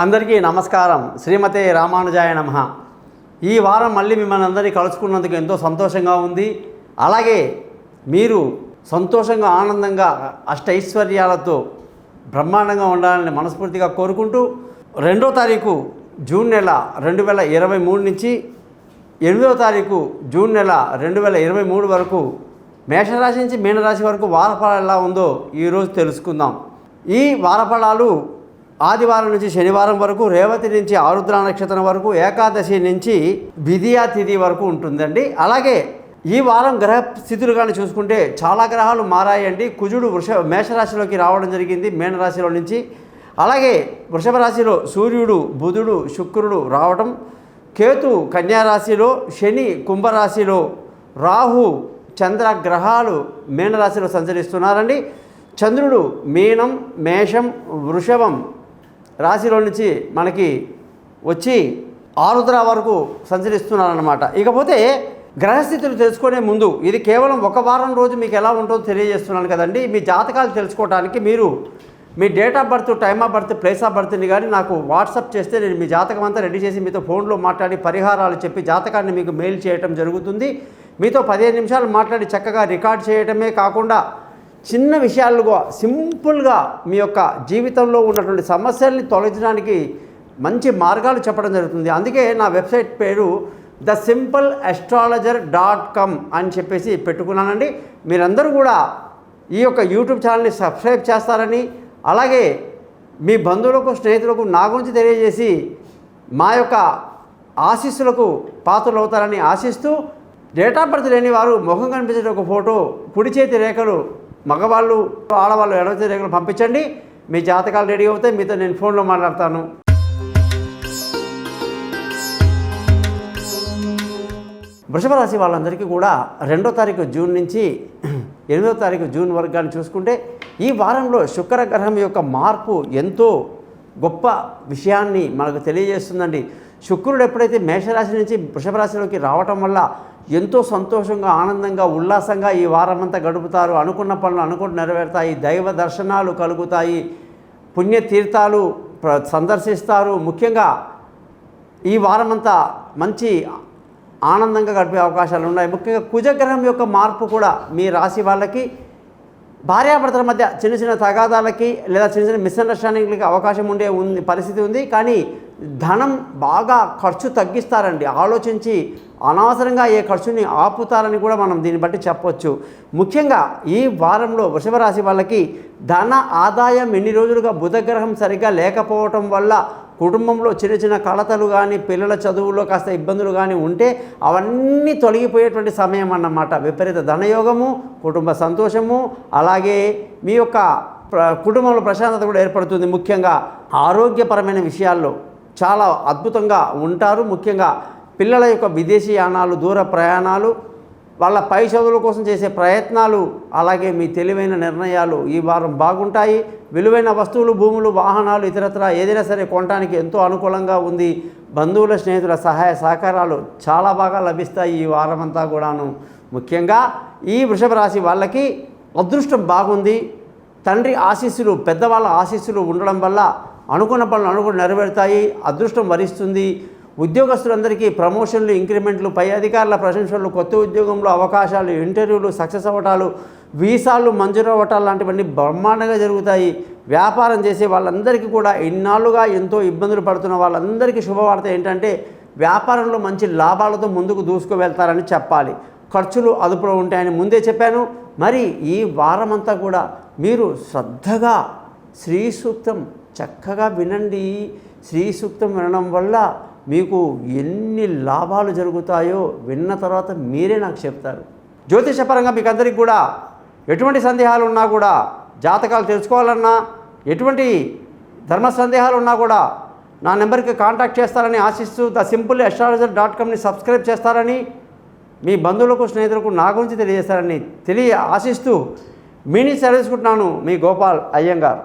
అందరికీ నమస్కారం. శ్రీమతే రామానుజాయ నమః. ఈ వారం మళ్ళీ మిమ్మల్ని అందరినీ కలుసుకున్నందుకు ఎంతో సంతోషంగా ఉంది. అలాగే మీరు సంతోషంగా ఆనందంగా అష్టైశ్వర్యాలతో బ్రహ్మాండంగా ఉండాలని మనస్ఫూర్తిగా కోరుకుంటూ 2వ తారీఖు జూన్ నెల 2023 నుంచి 8వ తారీఖు జూన్ నెల 2023 వరకు మేషరాశి నుంచి మీనరాశి వరకు వారఫలాలు ఎలా ఉందో ఈరోజు తెలుసుకుందాం. ఈ వారఫలాలు ఆదివారం నుంచి శనివారం వరకు, రేవతి నుంచి ఆరుద్ర నక్షత్రం వరకు, ఏకాదశి నుంచి విధియా తిథి వరకు ఉంటుందండి. అలాగే ఈ వారం గ్రహ స్థితులు కానీ చూసుకుంటే చాలా గ్రహాలు మారాయండి. కుజుడు మేషరాశిలోకి రావడం జరిగింది మీనరాశిలో నుంచి. అలాగే వృషభ రాశిలో సూర్యుడు, బుధుడు, శుక్రుడు రావడం, కేతు కన్యారాశిలో, శని కుంభరాశిలో, రాహు, చంద్ర గ్రహాలు మీనరాశిలో సంచరిస్తున్నారండి. చంద్రుడు మీనం, మేషం, వృషభం రాశిలో నుంచి మనకి వచ్చి ఆరుద్ర వరకు సంచరిస్తున్నారన్నమాట. ఇకపోతే గ్రహస్థితులు తెలుసుకునే ముందు ఇది కేవలం ఒక వారం రోజు మీకు ఎలా ఉంటుందో తెలియజేస్తున్నాను కదండి. మీ జాతకాలు తెలుసుకోవడానికి మీరు మీ date of birth, time of birth, place of బర్త్ని కానీ నాకు వాట్సాప్ చేస్తే నేను మీ జాతకం అంతా రెడీ చేసి మీతో ఫోన్లో మాట్లాడి పరిహారాలు చెప్పి జాతకాన్ని మీకు మెయిల్ చేయటం జరుగుతుంది. మీతో 15 నిమిషాలు మాట్లాడి చక్కగా రికార్డ్ చేయటమే కాకుండా చిన్న విషయాలుగా సింపుల్గా మీ యొక్క జీవితంలో ఉన్నటువంటి సమస్యల్ని తొలగించడానికి మంచి మార్గాలు చెప్పడం జరుగుతుంది. అందుకే నా వెబ్సైట్ పేరు thesimpleastrologer.com అని చెప్పేసి పెట్టుకున్నానండి. మీరందరూ కూడా ఈ యొక్క యూట్యూబ్ ఛానల్ని సబ్స్క్రైబ్ చేస్తారని, అలాగే మీ బంధువులకు, స్నేహితులకు నా గురించి తెలియజేసి మా యొక్క ఆశీస్సులకు పాత్రలు అవుతారని ఆశిస్తూ, డేట్ ఆఫ్ బర్త్ లేని వారు ముఖం కనిపించే ఒక ఫోటో, కుడి చేతి రేఖలు మగవాళ్ళు, ఆడవాళ్ళు ఎడమ చేతి రేఖలు పంపించండి. మీ జాతకాలు రెడీ అవుతాయి. మీతో నేను ఫోన్లో మాట్లాడతాను. వృషభ రాశి వాళ్ళందరికీ కూడా 2వ తారీఖు జూన్ నుంచి 8వ తారీఖు జూన్ వరకు కానీ చూసుకుంటే ఈ వారంలో శుక్ర గ్రహం యొక్క మార్పు ఎంతో గొప్ప విషయాన్ని మనకు తెలియజేస్తుందండి. శుక్రుడు ఎప్పుడైతే మేషరాశి నుంచి వృషభ రాశిలోకి రావటం వల్ల ఎంతో సంతోషంగా, ఆనందంగా, ఉల్లాసంగా ఈ వారమంతా గడుపుతారు. అనుకున్న పనులు అనుకుంటూ నెరవేరుతాయి. దైవ దర్శనాలు కలుగుతాయి. పుణ్యతీర్థాలు సందర్శిస్తారు. ముఖ్యంగా ఈ వారమంతా మంచి ఆనందంగా గడిపే అవకాశాలు ఉన్నాయి. ముఖ్యంగా కుజగ్రహం యొక్క మార్పు కూడా మీ రాశి వాళ్ళకి భార్యాభర్తల మధ్య చిన్న చిన్న తగాదాలకి లేదా చిన్న చిన్న మిస్అండర్స్టాండింగ్లకి అవకాశం ఉండే పరిస్థితి ఉంది. కానీ ధనం బాగా ఖర్చు తగ్గిస్తారండి. ఆలోచించి అనవసరంగా ఏ ఖర్చుని ఆపుతారని కూడా మనం దీన్ని బట్టి చెప్పవచ్చు. ముఖ్యంగా ఈ వారంలో వృషభ రాశి వాళ్ళకి ధన ఆదాయం ఎన్ని రోజులుగా బుధగ్రహం సరిగ్గా లేకపోవటం వల్ల కుటుంబంలో చిన్న చిన్న కలతలు కానీ, పిల్లల చదువుల్లో కాస్త ఇబ్బందులు కానీ ఉంటే అవన్నీ తొలగిపోయేటువంటి సమయం అన్నమాట. విపరీత ధనయోగము, కుటుంబ సంతోషము, అలాగే మీ యొక్క కుటుంబంలో ప్రశాంతత కూడా ఏర్పడుతుంది. ముఖ్యంగా ఆరోగ్యపరమైన విషయాల్లో చాలా అద్భుతంగా ఉంటారు. ముఖ్యంగా పిల్లల యొక్క విదేశీ యానాలు, దూర ప్రయాణాలు, వాళ్ళ పై చదువుల కోసం చేసే ప్రయత్నాలు, అలాగే మీ తెలివైన నిర్ణయాలు ఈ వారం బాగుంటాయి. విలువైన వస్తువులు, భూములు, వాహనాలు, ఇతరత్ర ఏదైనా సరే కొనడానికి ఎంతో అనుకూలంగా ఉంది. బంధువుల, స్నేహితుల సహాయ సహకారాలు చాలా బాగా లభిస్తాయి ఈ వారమంతా కూడాను. ముఖ్యంగా ఈ వృషభ రాశి వాళ్ళకి అదృష్టం బాగుంది. తండ్రి ఆశీస్సులు, పెద్దవాళ్ళ ఆశీస్సులు ఉండడం వల్ల అనుకున్న పనులు నెరవేరుతాయి. అదృష్టం వరిస్తుంది. ఉద్యోగస్తులందరికీ ప్రమోషన్లు, ఇంక్రిమెంట్లు, పై అధికారుల ప్రశంసలు, కొత్త ఉద్యోగంలో అవకాశాలు, ఇంటర్వ్యూలు సక్సెస్ అవ్వటాలు, వీసాలు మంజూరు అవ్వటాలు లాంటివన్నీ బ్రహ్మాండంగా జరుగుతాయి. వ్యాపారం చేసే వాళ్ళందరికీ కూడా ఇన్నాళ్ళుగా ఎంతో ఇబ్బందులు పడుతున్న వాళ్ళందరికీ శుభవార్త ఏంటంటే వ్యాపారంలో మంచి లాభాలతో ముందుకు దూసుకు వెళ్తారని చెప్పాలి. ఖర్చులు అదుపులో ఉంటాయని ముందే చెప్పాను. మరి ఈ వారమంతా కూడా మీరు శ్రద్ధగా శ్రీ సూక్తం చక్కగా వినండి. శ్రీ సూక్తం వినడం వల్ల మీకు ఎన్ని లాభాలు జరుగుతాయో విన్న తర్వాత మీరే నాకు చెప్తారు. జ్యోతిషపరంగా మీకు అందరికీ కూడా ఎటువంటి సందేహాలు ఉన్నా కూడా, జాతకాలు తెలుసుకోవాలన్నా, ఎటువంటి ధర్మ సందేహాలు ఉన్నా కూడా నా నెంబర్కి కాంటాక్ట్ చేస్తారని ఆశిస్తూ thesimpleastrologer.comని సబ్స్క్రైబ్ చేస్తారని, మీ బంధువులకు, స్నేహితులకు నా గురించి తెలియజేస్తారని ఆశిస్తూ మీ నుంచి సెలవు తీసుకుంటున్నాను. మీ గోపాల్ అయ్యంగార్.